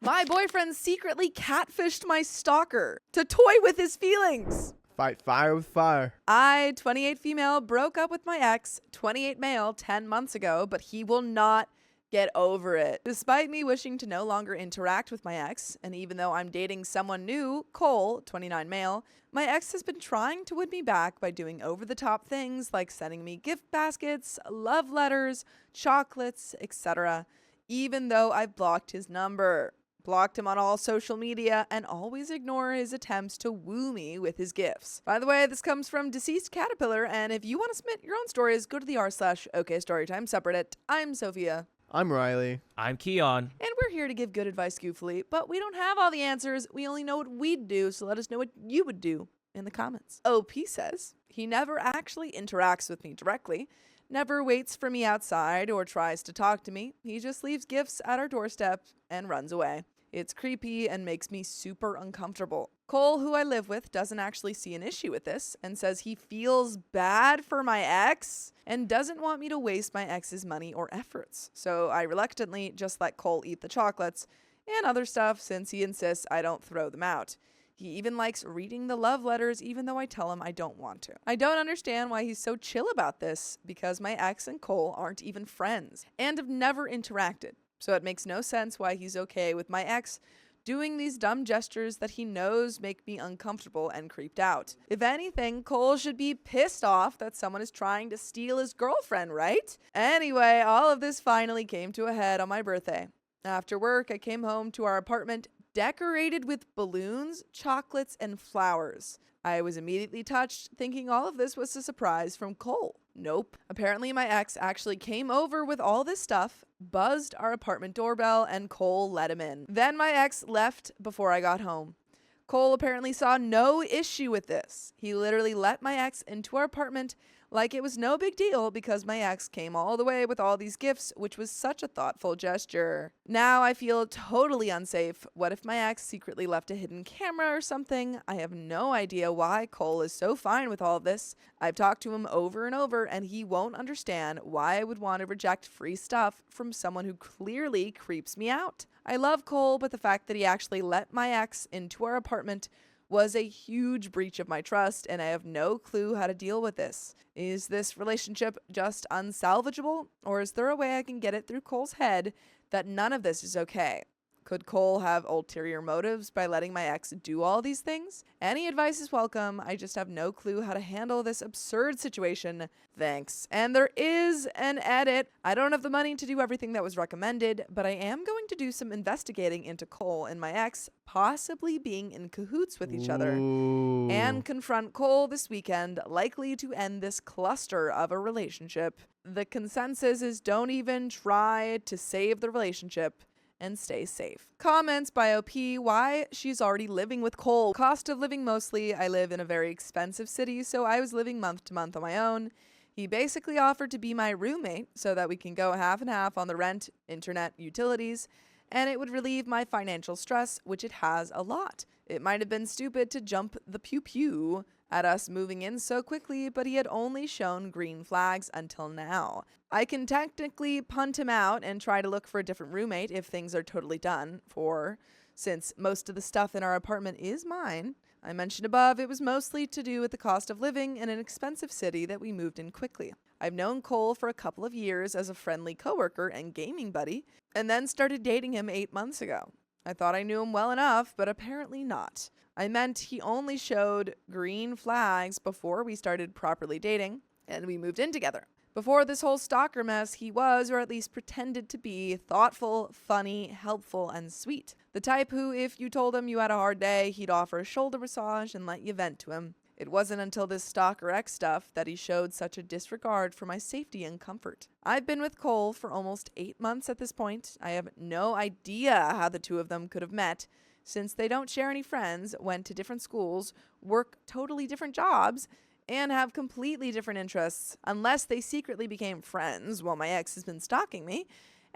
My boyfriend secretly catfished my stalker to toy with his feelings. Fight fire with fire. I, 28 female, broke up with my ex, 28 male, 10 months ago, but he will not get over it. Despite me wishing to no longer interact with my ex, and even though I'm dating someone new, Cole, 29 male, my ex has been trying to win me back by doing over-the-top things like sending me gift baskets, love letters, chocolates, etc., even though I've blocked his number. Blocked him on all social media, and always ignore his attempts to woo me with his gifts. By the way, this comes from Deceased Caterpillar, and if you want to submit your own stories, go to the r/OKStorytime subreddit. I'm Sophia. I'm Riley. I'm Keon. And we're here to give good advice goofily, but we don't have all the answers. We only know what we'd do, so let us know what you would do in the comments. OP says, he never actually interacts with me directly, never waits for me outside or tries to talk to me. He just leaves gifts at our doorstep and runs away. It's creepy and makes me super uncomfortable. Cole, who I live with, doesn't actually see an issue with this and says he feels bad for my ex and doesn't want me to waste my ex's money or efforts. So I reluctantly just let Cole eat the chocolates and other stuff since he insists I don't throw them out. He even likes reading the love letters even though I tell him I don't want to. I don't understand why he's so chill about this because my ex and Cole aren't even friends and have never interacted. So it makes no sense why he's okay with my ex doing these dumb gestures that he knows make me uncomfortable and creeped out. If anything, Cole should be pissed off that someone is trying to steal his girlfriend, right? Anyway, all of this finally came to a head on my birthday. After work, I came home to our apartment decorated with balloons, chocolates, and flowers. I was immediately touched, thinking all of this was a surprise from Cole. Nope. Apparently my ex actually came over with all this stuff, buzzed our apartment doorbell, and Cole let him in. Then my ex left before I got home. Cole apparently saw no issue with this. He literally let my ex into our apartment like it was no big deal because my ex came all the way with all these gifts, which was such a thoughtful gesture. Now I feel totally unsafe. What if my ex secretly left a hidden camera or something? I have no idea why Cole is so fine with all of this. I've talked to him over and over, and he won't understand why I would want to reject free stuff from someone who clearly creeps me out. I love Cole, but the fact that he actually let my ex into our apartment was a huge breach of my trust, and I have no clue how to deal with this. Is this relationship just unsalvageable, or is there a way I can get it through Cole's head that none of this is okay? Could Cole have ulterior motives by letting my ex do all these things? Any advice is welcome. I just have no clue how to handle this absurd situation. Thanks. And there is an edit. I don't have the money to do everything that was recommended, but I am going to do some investigating into Cole and my ex possibly being in cahoots with each other and confront Cole this weekend, likely to end this cluster of a relationship. The consensus is don't even try to save the relationship and stay safe. Comments by OP, why she's already living with Cole. Cost of living mostly. I live in a very expensive city, so I was living month to month on my own. He basically offered to be my roommate so that we can go half and half on the rent, internet, utilities, and it would relieve my financial stress, which it has a lot. It might have been stupid to jump the pew-pew at us moving in so quickly, but he had only shown green flags until now. I can technically punt him out and try to look for a different roommate if things are totally done for, since most of the stuff in our apartment is mine. I mentioned above it was mostly to do with the cost of living in an expensive city that we moved in quickly. I've known Cole for a couple of years as a friendly coworker and gaming buddy, and then started dating him 8 months ago. I thought I knew him well enough, but apparently not. I meant he only showed green flags before we started properly dating, and we moved in together. Before this whole stalker mess, he was, or at least pretended to be, thoughtful, funny, helpful, and sweet. The type who, if you told him you had a hard day, he'd offer a shoulder massage and let you vent to him. It wasn't until this stalker X stuff that he showed such a disregard for my safety and comfort. I've been with Cole for almost 8 months at this point. I have no idea how the two of them could have met, since they don't share any friends, went to different schools, work totally different jobs, and have completely different interests, unless they secretly became friends while my ex has been stalking me,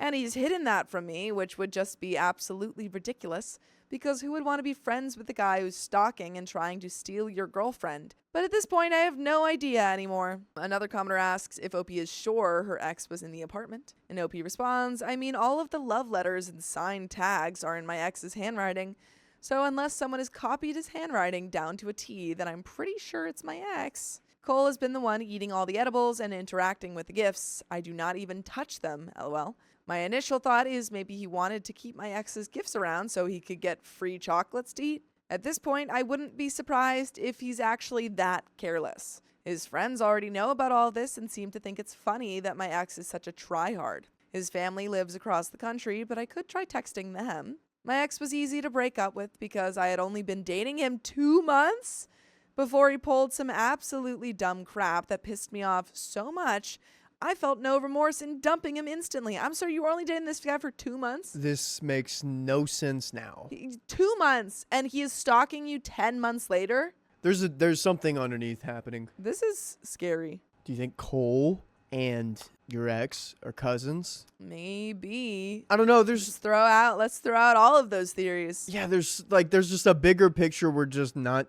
And he's hidden that from me, which would just be absolutely ridiculous, because who would want to be friends with the guy who's stalking and trying to steal your girlfriend? But at this point, I have no idea anymore. Another commenter asks if OP is sure her ex was in the apartment. And OP responds, I mean, all of the love letters and signed tags are in my ex's handwriting. So unless someone has copied his handwriting down to a T, then I'm pretty sure it's my ex. Cole has been the one eating all the edibles and interacting with the gifts. I do not even touch them, lol. My initial thought is maybe he wanted to keep my ex's gifts around so he could get free chocolates to eat. At this point, I wouldn't be surprised if he's actually that careless. His friends already know about all this and seem to think it's funny that my ex is such a tryhard. His family lives across the country, but I could try texting them. My ex was easy to break up with because I had only been dating him 2 months before he pulled some absolutely dumb crap that pissed me off so much I felt no remorse in dumping him instantly. I'm sorry, you were only dating this guy for 2 months? This makes no sense now. 2 months, and he is stalking you 10 months later? There's something underneath happening. This is scary. Do you think Cole and your ex are cousins? Maybe. I don't know. Let's throw out all of those theories. Yeah, there's just a bigger picture we're just not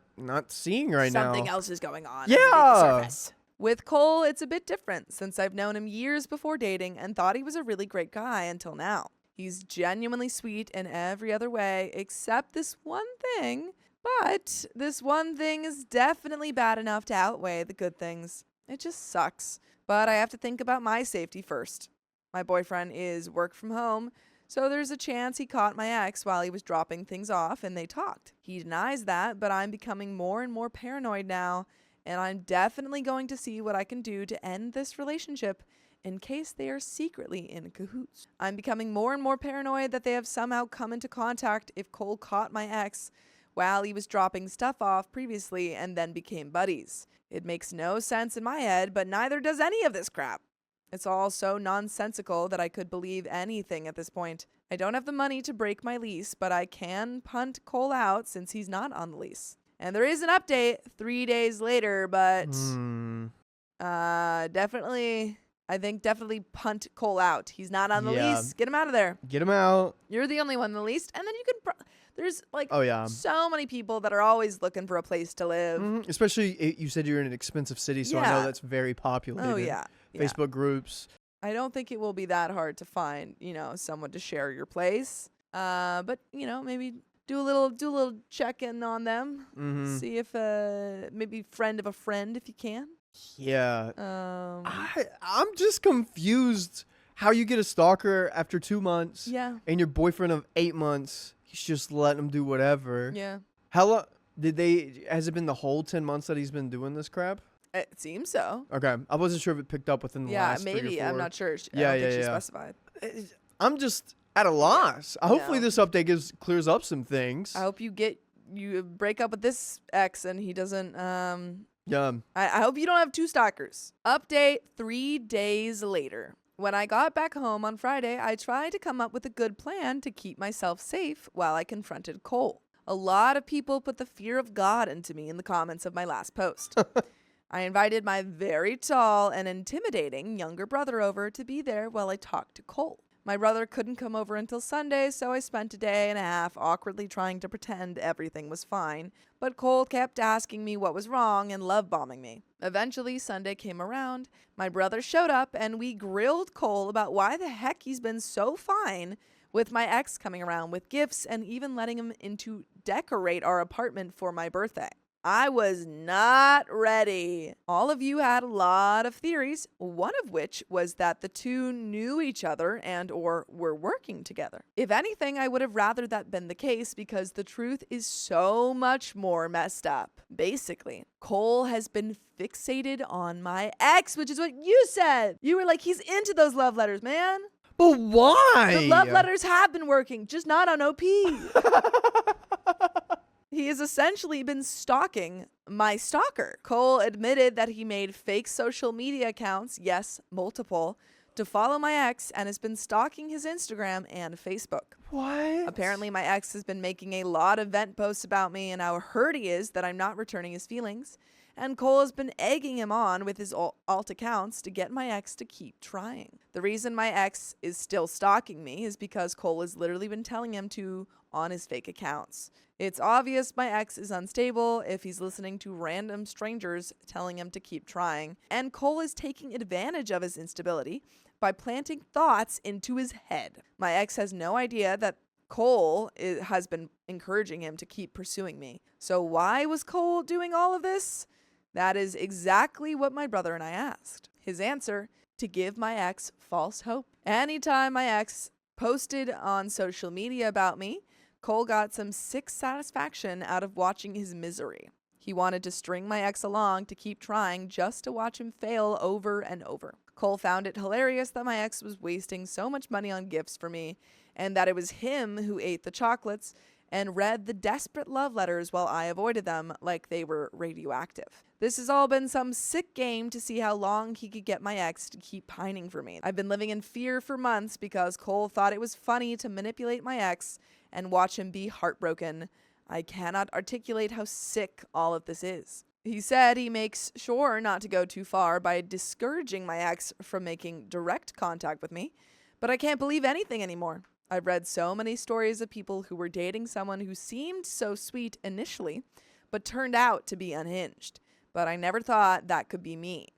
seeing right now. Something else is going on. Yeah. Underneath the surface. With Cole, it's a bit different since I've known him years before dating and thought he was a really great guy until now. He's genuinely sweet in every other way except this one thing, but this one thing is definitely bad enough to outweigh the good things. It just sucks, but I have to think about my safety first. My boyfriend is work from home, so there's a chance he caught my ex while he was dropping things off and they talked. He denies that, but I'm becoming more and more paranoid now. And I'm definitely going to see what I can do to end this relationship in case they are secretly in cahoots. I'm becoming more and more paranoid that they have somehow come into contact if Cole caught my ex while he was dropping stuff off previously and then became buddies. It makes no sense in my head, but neither does any of this crap. It's all so nonsensical that I could believe anything at this point. I don't have the money to break my lease, but I can punt Cole out since he's not on the lease. And there is an update 3 days later, but definitely punt Cole out. He's not on the lease. Get him out of there. Get him out. You're the only one on the lease. And then you can there's so many people that are always looking for a place to live. Mm-hmm. Especially you said you're in an expensive city, so I know that's very popular. Oh, yeah. Facebook groups. I don't think it will be that hard to find, someone to share your place. But, maybe do a little check-in on them. Mm-hmm. See if maybe friend of a friend if you can. Yeah. I'm just confused how you get a stalker after 2 months. Yeah. And your boyfriend of 8 months, he's just letting him do whatever. Yeah. How long has it been the whole 10 months that he's been doing this crap? It seems so. Okay. I wasn't sure if it picked up within the last 3 or 4. Yeah, maybe. I'm not sure. I don't think she specified. I'm just at a loss. Hopefully this update clears up some things. I hope you break up with this ex and he doesn't I hope you don't have 2 stalkers. Update 3 days later. When I got back home on Friday, I tried to come up with a good plan to keep myself safe while I confronted Cole. A lot of people put the fear of God into me in the comments of my last post. I invited my very tall and intimidating younger brother over to be there while I talked to Cole. My brother couldn't come over until Sunday, so I spent a day and a half awkwardly trying to pretend everything was fine, but Cole kept asking me what was wrong and love-bombing me. Eventually, Sunday came around, my brother showed up, and we grilled Cole about why the heck he's been so fine with my ex coming around with gifts and even letting him in to decorate our apartment for my birthday. I was not ready. All of you had a lot of theories, one of which was that the two knew each other and or were working together. If anything, I would have rather that been the case because the truth is so much more messed up. Basically, Cole has been fixated on my ex, which is what you said. You were like, he's into those love letters, man. But why? The love letters have been working, just not on OP. He has essentially been stalking my stalker. Cole admitted that he made fake social media accounts, yes, multiple, to follow my ex and has been stalking his Instagram and Facebook. What? Apparently, my ex has been making a lot of vent posts about me and how hurt he is that I'm not returning his feelings. and Cole has been egging him on with his alt accounts to get my ex to keep trying. The reason my ex is still stalking me is because Cole has literally been telling him to on his fake accounts. It's obvious my ex is unstable if he's listening to random strangers telling him to keep trying, and Cole is taking advantage of his instability by planting thoughts into his head. My ex has no idea that Cole has been encouraging him to keep pursuing me. So why was Cole doing all of this? That is exactly what my brother and I asked. His answer: to give my ex false hope. Anytime my ex posted on social media about me, Cole got some sick satisfaction out of watching his misery. He wanted to string my ex along to keep trying just to watch him fail over and over. Cole found it hilarious that my ex was wasting so much money on gifts for me, and that it was him who ate the chocolates and read the desperate love letters while I avoided them like they were radioactive. This has all been some sick game to see how long he could get my ex to keep pining for me. I've been living in fear for months because Cole thought it was funny to manipulate my ex and watch him be heartbroken. I cannot articulate how sick all of this is. He said he makes sure not to go too far by discouraging my ex from making direct contact with me, but I can't believe anything anymore. I've read so many stories of people who were dating someone who seemed so sweet initially, but turned out to be unhinged. But I never thought that could be me.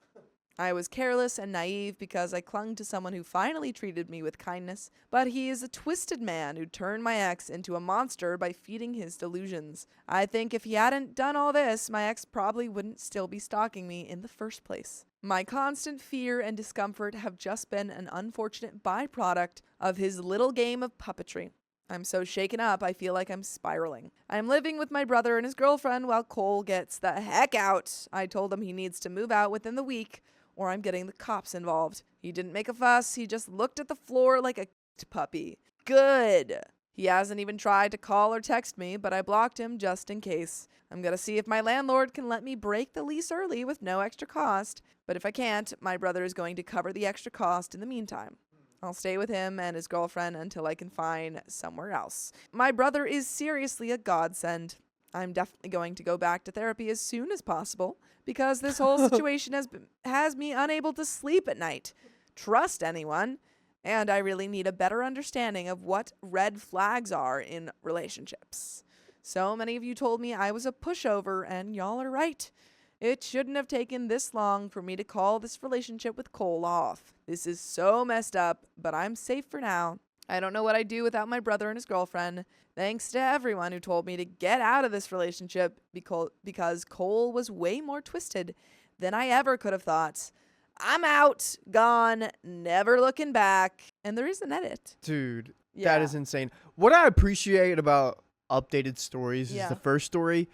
I was careless and naive because I clung to someone who finally treated me with kindness, but he is a twisted man who turned my ex into a monster by feeding his delusions. I think if he hadn't done all this, my ex probably wouldn't still be stalking me in the first place. My constant fear and discomfort have just been an unfortunate byproduct of his little game of puppetry. I'm so shaken up, I feel like I'm spiraling. I'm living with my brother and his girlfriend while Cole gets the heck out. I told him he needs to move out within the week, or I'm getting the cops involved. He didn't make a fuss. He just looked at the floor like a puppy. Good. He hasn't even tried to call or text me, but I blocked him just in case. I'm going to see if my landlord can let me break the lease early with no extra cost, but if I can't, my brother is going to cover the extra cost in the meantime. I'll stay with him and his girlfriend until I can find somewhere else. My brother is seriously a godsend. I'm definitely going to go back to therapy as soon as possible because this whole situation has me unable to sleep at night, trust anyone, and I really need a better understanding of what red flags are in relationships. So many of you told me I was a pushover, and y'all are right. It shouldn't have taken this long for me to call this relationship with Cole off. This is so messed up, but I'm safe for now. I don't know what I'd do without my brother and his girlfriend. Thanks to everyone who told me to get out of this relationship because Cole was way more twisted than I ever could have thought. I'm out, gone, never looking back. And there is an edit. Dude, Yeah. that is insane. What I appreciate about updated stories is the first story.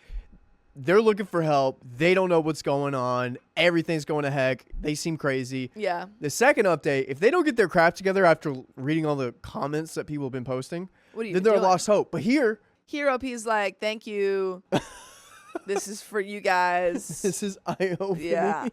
They're looking for help. They don't know what's going on. Everything's going to heck. They seem crazy. Yeah. The second update, if they don't get their crap together after reading all the comments that people have been posting, then they're lost hope. But here OP's like, thank you. This is for you guys. This is eye-opening. Yeah.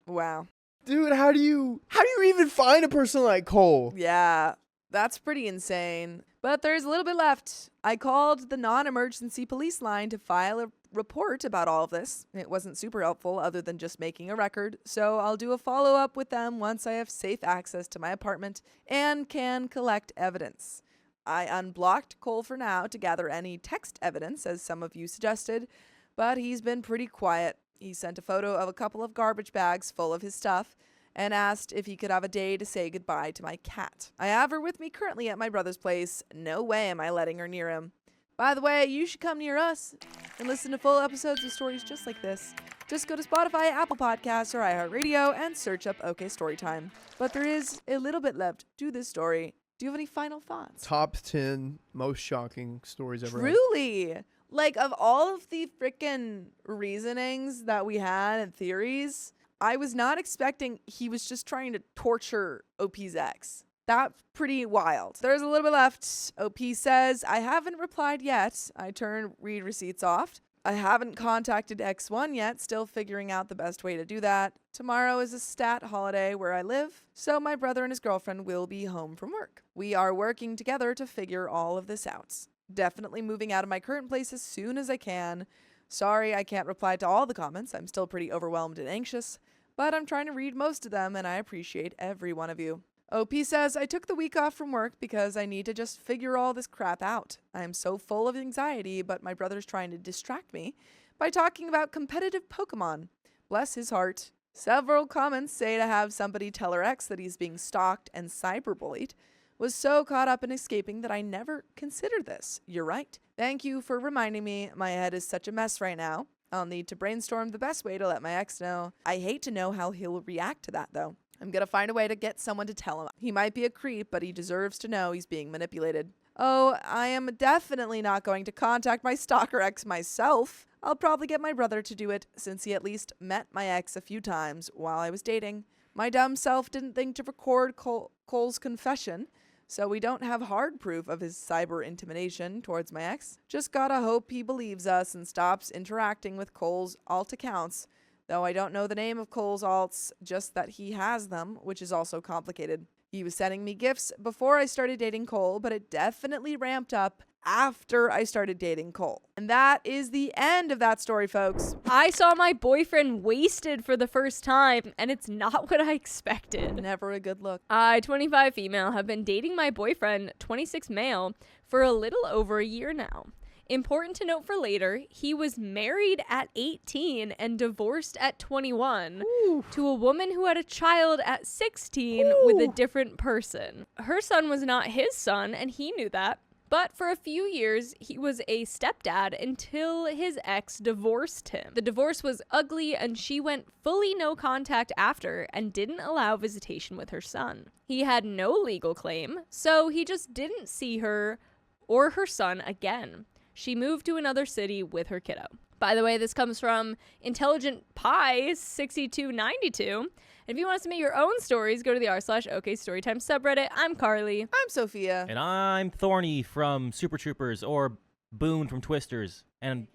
Wow. Dude, how do you even find a person like Cole? Yeah. That's pretty insane. But there's a little bit left. I called the non-emergency police line to file a report about all of this. It wasn't super helpful other than just making a record, so I'll do a follow-up with them once I have safe access to my apartment and can collect evidence. I unblocked Cole for now to gather any text evidence, as some of you suggested, but he's been pretty quiet. He sent a photo of a couple of garbage bags full of his stuff and asked if he could have a day to say goodbye to my cat. I have her with me currently at my brother's place. No way am I letting her near him. By the way, you should come near us and listen to full episodes of stories just like this. Just go to Spotify, Apple Podcasts, or iHeartRadio and search up OK Storytime. But there is a little bit left to this story. Do you have any final thoughts? Top 10 most shocking stories ever read. Truly. Like, of all of the freaking reasonings that we had and theories, I was not expecting he was just trying to torture OP's ex. That's pretty wild. There's a little bit left. OP says, I haven't replied yet. I turn read receipts off. I haven't contacted X1 yet, still figuring out the best way to do that. Tomorrow is a stat holiday where I live, so my brother and his girlfriend will be home from work. We are working together to figure all of this out. Definitely moving out of my current place as soon as I can. Sorry I can't reply to all the comments. I'm still pretty overwhelmed and anxious, but I'm trying to read most of them, and I appreciate every one of you. OP says, I took the week off from work because I need to just figure all this crap out. I am so full of anxiety, but my brother's trying to distract me by talking about competitive Pokemon. Bless his heart. Several comments say to have somebody tell her ex that he's being stalked and cyberbullied. Was so caught up in escaping that I never considered this. You're right. Thank you for reminding me. My head is such a mess right now. I'll need to brainstorm the best way to let my ex know. I hate to know how he'll react to that, though. I'm going to find a way to get someone to tell him. He might be a creep, but he deserves to know he's being manipulated. Oh, I am definitely not going to contact my stalker ex myself. I'll probably get my brother to do it, since he at least met my ex a few times while I was dating. My dumb self didn't think to record Cole's confession, so we don't have hard proof of his cyber intimidation towards my ex. Just gotta hope he believes us and stops interacting with Cole's alt accounts. Though I don't know the name of Cole's alts, just that he has them, which is also complicated. He was sending me gifts before I started dating Cole, but it definitely ramped up after I started dating Cole. And that is the end of that story, folks. I saw my boyfriend wasted for the first time, and it's not what I expected. Never a good look. I, 25 female, have been dating my boyfriend, 26 male, for a little over a year now. Important to note for later, he was married at 18 and divorced at 21 to a woman who had a child at 16 with a different person. Her son was not his son, and he knew that. But for a few years, he was a stepdad until his ex divorced him. The divorce was ugly, and she went fully no contact after and didn't allow visitation with her son. He had no legal claim, so he just didn't see her or her son again. She moved to another city with her kiddo. By the way, this comes from Intelligent Pie 6292. And if you want to submit your own stories, go to the r/OK Storytime subreddit. I'm Carly. I'm Sophia. And I'm Thorny from Super Troopers, or Boone from Twisters, and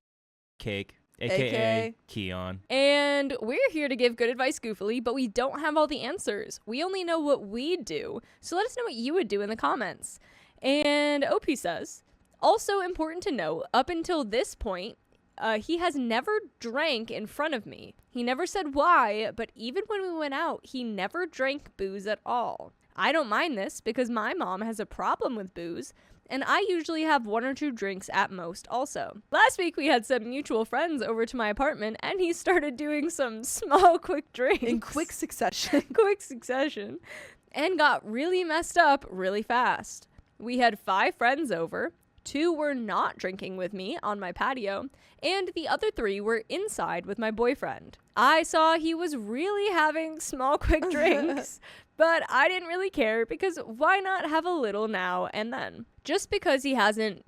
Cake, aka Keon. And we're here to give good advice goofily, but we don't have all the answers. We only know what we do. So let us know what you would do in the comments. And OP says, also important to note, up until this point, he has never drank in front of me. He never said why, but even when we went out, he never drank booze at all. I don't mind this because my mom has a problem with booze, and I usually have 1 or 2 drinks at most also. Last week, we had some mutual friends over to my apartment, and he started doing some small, quick drinks. In quick succession. Quick succession. And got really messed up really fast. We had 5 friends over. 2 were not drinking with me on my patio, and the other 3 were inside with my boyfriend. I saw he was really having small, quick drinks, but I didn't really care because why not have a little now and then? Just because he hasn't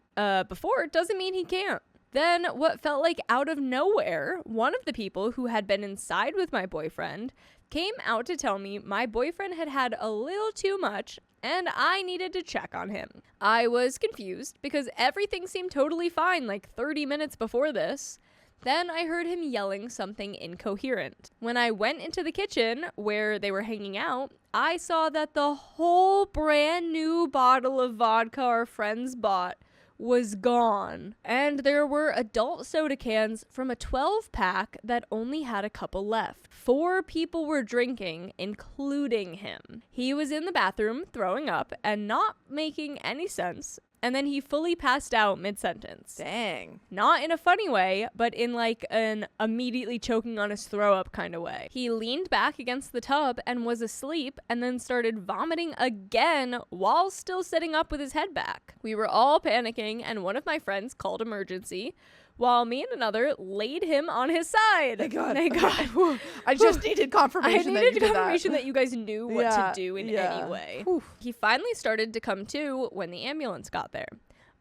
before doesn't mean he can't. Then, what felt like out of nowhere, one of the people who had been inside with my boyfriend came out to tell me my boyfriend had had a little too much and I needed to check on him. I was confused because everything seemed totally fine like 30 minutes before this. Then I heard him yelling something incoherent. When I went into the kitchen where they were hanging out, I saw that the whole brand new bottle of vodka our friends bought was gone. And there were adult soda cans from a 12-pack that only had a couple left. 4 people were drinking, including him. He was in the bathroom throwing up and not making any sense. And then he fully passed out mid-sentence. Dang. Not in a funny way, but in like an immediately choking on his throw up kind of way. He leaned back against the tub and was asleep and then started vomiting again while still sitting up with his head back. We were all panicking and one of my friends called emergency while me and another laid him on his side. Thank God. Thank God. I just needed confirmation that you guys knew what to do in any way. Whew. He finally started to come to when the ambulance got there.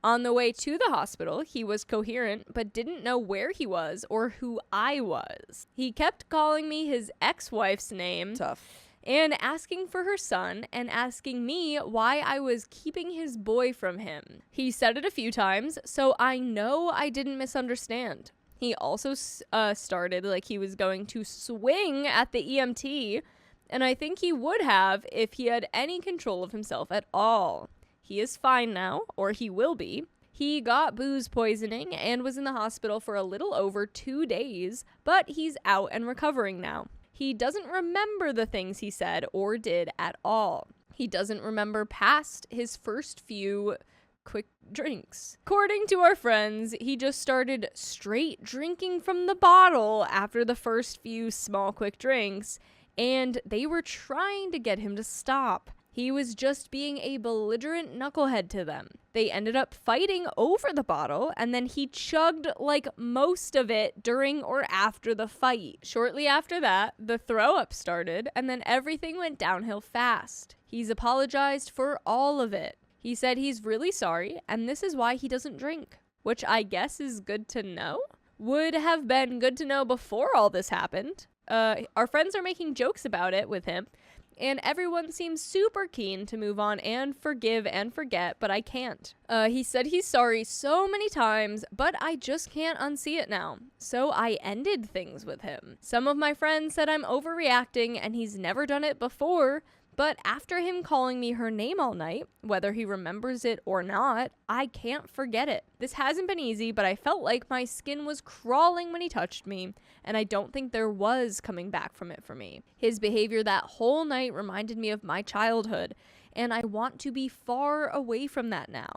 On the way to the hospital, he was coherent but didn't know where he was or who I was. He kept calling me his ex-wife's name. Tough. And asking for her son and asking me why I was keeping his boy from him. He said it a few times, so I know I didn't misunderstand. He also started like he was going to swing at the EMT, and I think he would have if he had any control of himself at all. He is fine now, or he will be. He got booze poisoning and was in the hospital for a little over 2 days, but he's out and recovering now. He doesn't remember the things he said or did at all. He doesn't remember past his first few quick drinks. According to our friends, he just started straight drinking from the bottle after the first few small quick drinks, and they were trying to get him to stop. He was just being a belligerent knucklehead to them. They ended up fighting over the bottle, and then he chugged like most of it during or after the fight. Shortly after that, the throw-up started, and then everything went downhill fast. He's apologized for all of it. He said he's really sorry, and this is why he doesn't drink, which I guess is good to know. Would have been good to know before all this happened. Our friends are making jokes about it with him, and everyone seems super keen to move on and forgive and forget, but I can't. He said he's sorry so many times, but I just can't unsee it now. So I ended things with him. Some of my friends said I'm overreacting and he's never done it before, but after him calling me her name all night, whether he remembers it or not, I can't forget it. This hasn't been easy, but I felt like my skin was crawling when he touched me, and I don't think there was coming back from it for me. His behavior that whole night reminded me of my childhood, and I want to be far away from that now.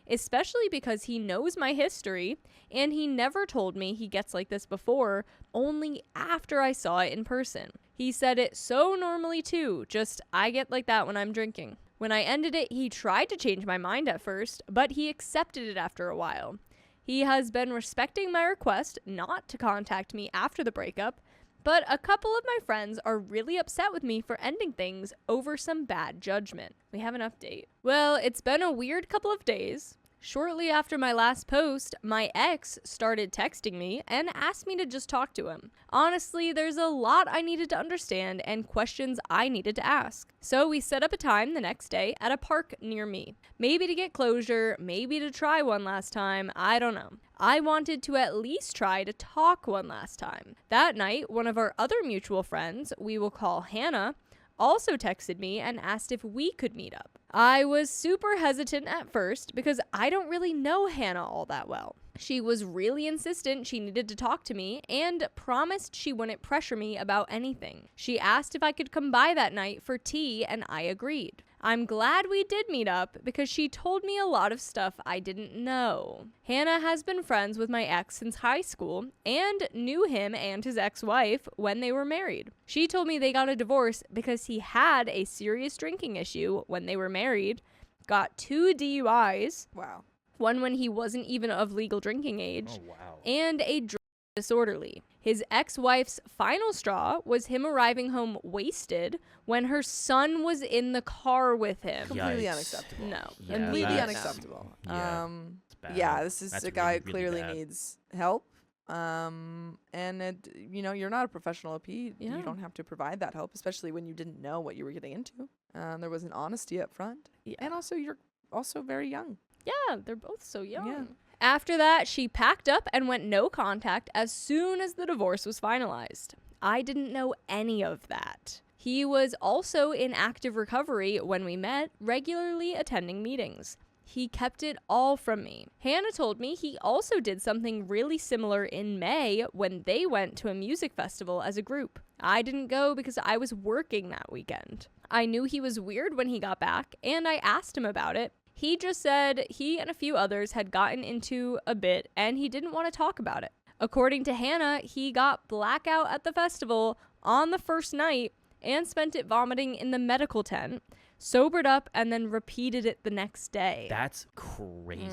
Especially because he knows my history, and he never told me he gets like this before, only after I saw it in person. He said it so normally too, just I get like that when I'm drinking. When I ended it, he tried to change my mind at first, but he accepted it after a while. He has been respecting my request not to contact me after the breakup, but a couple of my friends are really upset with me for ending things over some bad judgment. We have an update. Well, it's been a weird couple of days. Shortly after my last post, my ex started texting me and asked me to just talk to him. Honestly, there's a lot I needed to understand and questions I needed to ask. So we set up a time the next day at a park near me. Maybe to get closure, maybe to try one last time, I don't know. I wanted to at least try to talk one last time. That night, one of our other mutual friends, we will call Hannah, also texted me and asked if we could meet up. I was super hesitant at first because I don't really know Hannah all that well. She was really insistent she needed to talk to me and promised she wouldn't pressure me about anything. She asked if I could come by that night for tea and I agreed. I'm glad we did meet up because she told me a lot of stuff I didn't know. Hannah has been friends with my ex since high school and knew him and his ex-wife when they were married. She told me they got a divorce because he had a serious drinking issue when they were married, got 2 DUIs. Wow. One when he wasn't even of legal drinking age. Oh, wow. And a drug disorderly. His ex-wife's final straw was him arriving home wasted when her son was in the car with him. Completely Yikes. unacceptable. No. Yeah, Completely that's- unacceptable. yeah, it's bad. Yeah, this is That's a guy really, who really clearly bad. needs help. And it, you're not a professional OP. Yeah. You don't have to provide that help, especially when you didn't know what you were getting into. There was an honesty up front. Yeah. And also, you're also very young. Yeah, they're both so young. Yeah. After that, she packed up and went no contact as soon as the divorce was finalized. I didn't know any of that. He was also in active recovery when we met, regularly attending meetings. He kept it all from me. Hannah told me he also did something really similar in May when they went to a music festival as a group. I didn't go because I was working that weekend. I knew he was weird when he got back, and I asked him about it. He just said he and a few others had gotten into a bit and he didn't want to talk about it. According to Hannah, he got blackout at the festival on the first night and spent it vomiting in the medical tent, sobered up, and then repeated it the next day. That's crazy.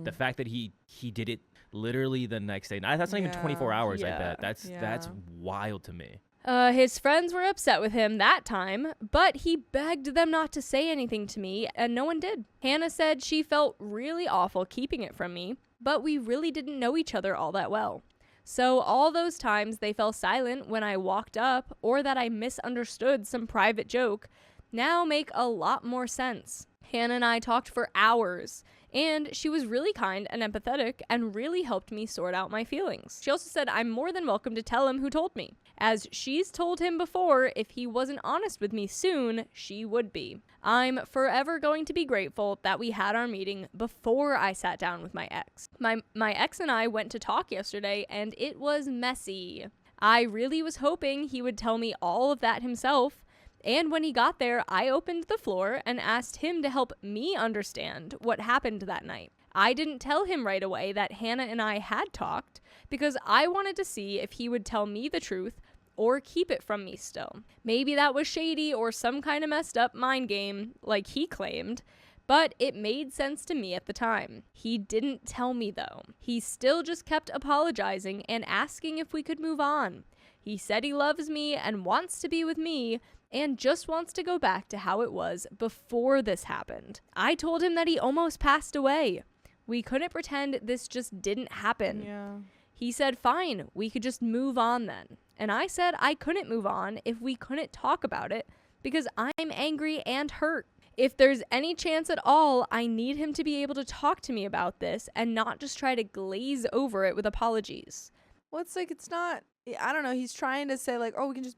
The fact that he did it literally the next day. That's not even 24 hours, I Yeah. bet. That's wild to me. His friends were upset with him that time, but he begged them not to say anything to me, and no one did. Hannah said she felt really awful keeping it from me, but we really didn't know each other all that well. So all those times they fell silent when I walked up or that I misunderstood some private joke now make a lot more sense. Hannah and I talked for hours, and she was really kind and empathetic and really helped me sort out my feelings. She also said I'm more than welcome to tell him who told me, as she's told him before if he wasn't honest with me soon, she would be. I'm forever going to be grateful that we had our meeting before I sat down with my ex. My ex and I went to talk yesterday, and it was messy. I really was hoping he would tell me all of that himself. And when he got there, I opened the floor and asked him to help me understand what happened that night. I didn't tell him right away that Hannah and I had talked because I wanted to see if he would tell me the truth or keep it from me still. Maybe that was shady or some kind of messed up mind game, like he claimed, but it made sense to me at the time. He didn't tell me though. He still just kept apologizing and asking if we could move on. He said he loves me and wants to be with me, and just wants to go back to how it was before this happened. I told him that he almost passed away. We couldn't pretend this just didn't happen. Yeah. He said, fine, we could just move on then. And I said I couldn't move on if we couldn't talk about it because I'm angry and hurt. If there's any chance at all, I need him to be able to talk to me about this and not just try to glaze over it with apologies. Well, it's like, it's not, I don't know. He's trying to say like, oh, we can just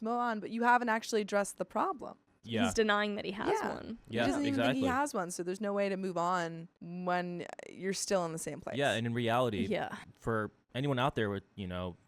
move on. But you haven't actually addressed the problem. Yeah. He's denying that he has one. Yeah, he doesn't even exactly. think he has one. So there's no way to move on when you're still in the same place. Yeah, and in reality, Yeah. for anyone out there with,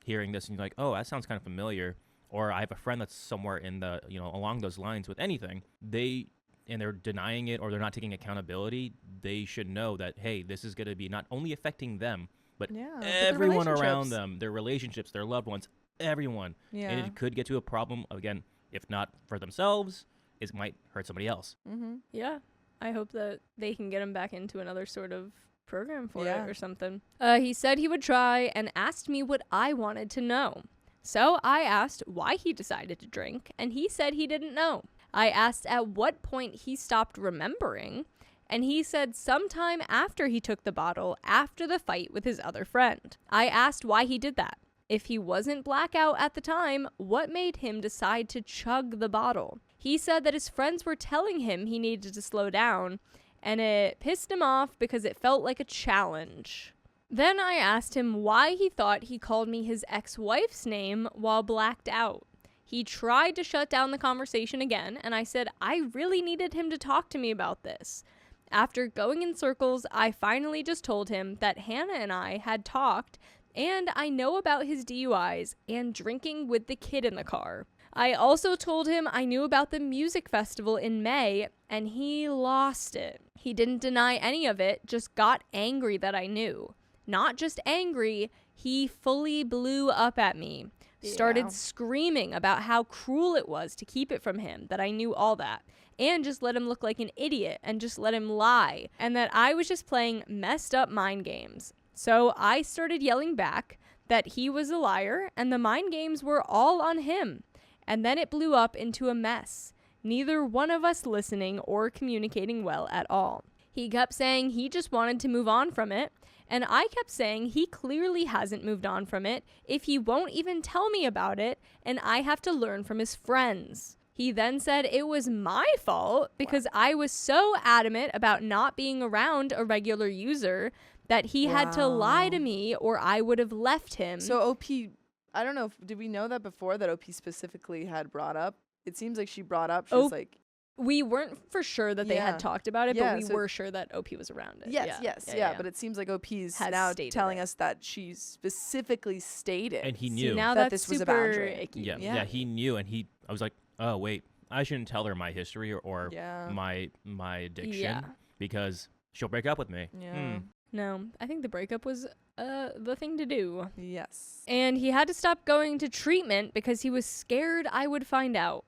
hearing this and you're like, oh, that sounds kind of familiar, or I have a friend that's somewhere in the, along those lines with anything, they're denying it or they're not taking accountability, they should know that, hey, this is going to be not only affecting them, but everyone around them, their relationships, their loved ones, everyone. Yeah. And it could get to a problem, again, if not for themselves, it might hurt somebody else. Mm-hmm. Yeah. I hope that they can get him back into another sort of program for Yeah. it or something. He said he would try and asked me what I wanted to know. So I asked why he decided to drink, and he said he didn't know. I asked at what point he stopped remembering, and he said sometime after he took the bottle after the fight with his other friend. I asked why he did that. If he wasn't blackout at the time, what made him decide to chug the bottle? He said that his friends were telling him he needed to slow down, and it pissed him off because it felt like a challenge. Then I asked him why he thought he called me his ex-wife's name while blacked out. He tried to shut down the conversation again, and I said I really needed him to talk to me about this. After going in circles, I finally just told him that Hannah and I had talked, and I know about his DUIs and drinking with the kid in the car. I also told him I knew about the music festival in May, and he lost it. He didn't deny any of it, just got angry that I knew. Not just angry, he fully blew up at me. Started screaming about how cruel it was to keep it from him, that I knew all that, and just let him look like an idiot and just let him lie, and that I was just playing messed up mind games. So I started yelling back that he was a liar and the mind games were all on him. And then it blew up into a mess. Neither one of us listening or communicating well at all. He kept saying he just wanted to move on from it, and I kept saying he clearly hasn't moved on from it if he won't even tell me about it, and I have to learn from his friends. He then said it was my fault because I was so adamant about not being around a regular user that he had to lie to me or I would have left him. So OP, I don't know, did we know that before that OP specifically had brought up? It seems like she brought up, she was like... We weren't for sure that they had talked about it, Yeah, but we were sure that OP was around it. Yes, but it seems like OP's Has now stated telling it. us that she specifically stated. And he See, knew. now that that's this was a super boundary. icky. Yeah, he knew, and I was like, oh, wait, I shouldn't tell her my history or my addiction because she'll break up with me. Yeah. No, I think the breakup was the thing to do. Yes. And he had to stop going to treatment because he was scared I would find out.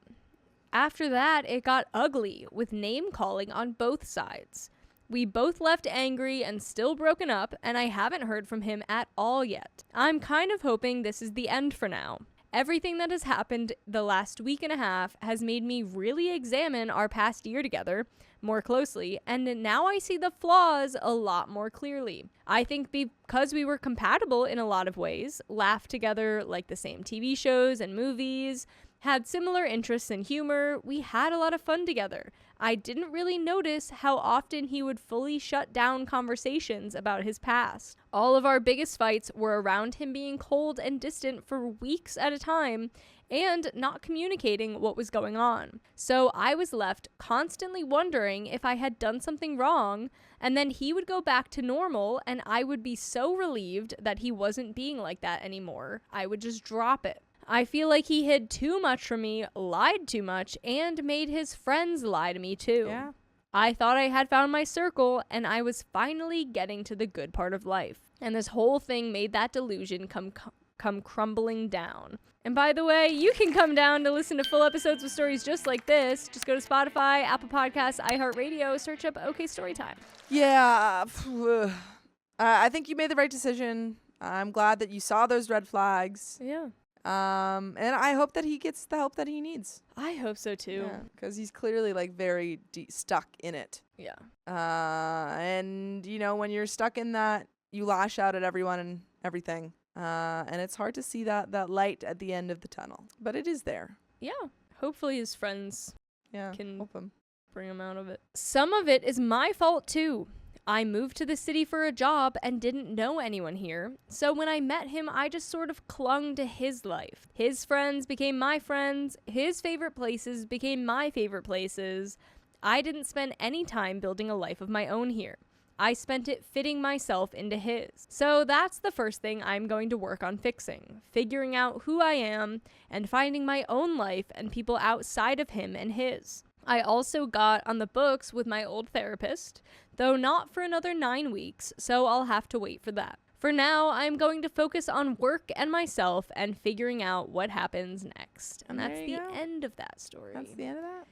After that, it got ugly with name calling on both sides. We both left angry and still broken up, and I haven't heard from him at all yet. I'm kind of hoping this is the end for now. Everything that has happened the last week and a half has made me really examine our past year together more closely, and now I see the flaws a lot more clearly. I think because we were compatible in a lot of ways, laughed together like the same TV shows and movies, had similar interests in humor, we had a lot of fun together. I didn't really notice how often he would fully shut down conversations about his past. All of our biggest fights were around him being cold and distant for weeks at a time and not communicating what was going on. So I was left constantly wondering if I had done something wrong, and then he would go back to normal and I would be so relieved that he wasn't being like that anymore. I would just drop it. I feel like he hid too much from me, lied too much, and made his friends lie to me too. Yeah. I thought I had found my circle and I was finally getting to the good part of life. And this whole thing made that delusion come crumbling down. And by the way, you can come down to listen to full episodes of stories just like this. Just go to Spotify, Apple Podcasts, iHeartRadio, search up OK Storytime. Yeah. I think you made the right decision. I'm glad that you saw those red flags. Yeah. And I hope that he gets the help that he needs. I hope so too. Because he's clearly like very stuck in it. Yeah. And you know, when you're stuck in that, you lash out at everyone and everything. And it's hard to see that light at the end of the tunnel, but it is there. Yeah. Hopefully his friends can help him. Bring him out of it. Some of it is my fault too. I moved to the city for a job and didn't know anyone here. So when I met him, I just sort of clung to his life. His friends became my friends. His favorite places became my favorite places. I didn't spend any time building a life of my own here. I spent it fitting myself into his. So that's the first thing I'm going to work on fixing. Figuring out who I am and finding my own life and people outside of him and his. I also got on the books with my old therapist, though not for another 9 weeks, so I'll have to wait for that. For now, I'm going to focus on work and myself and figuring out what happens next. And that's the end of that story. That's the end of that?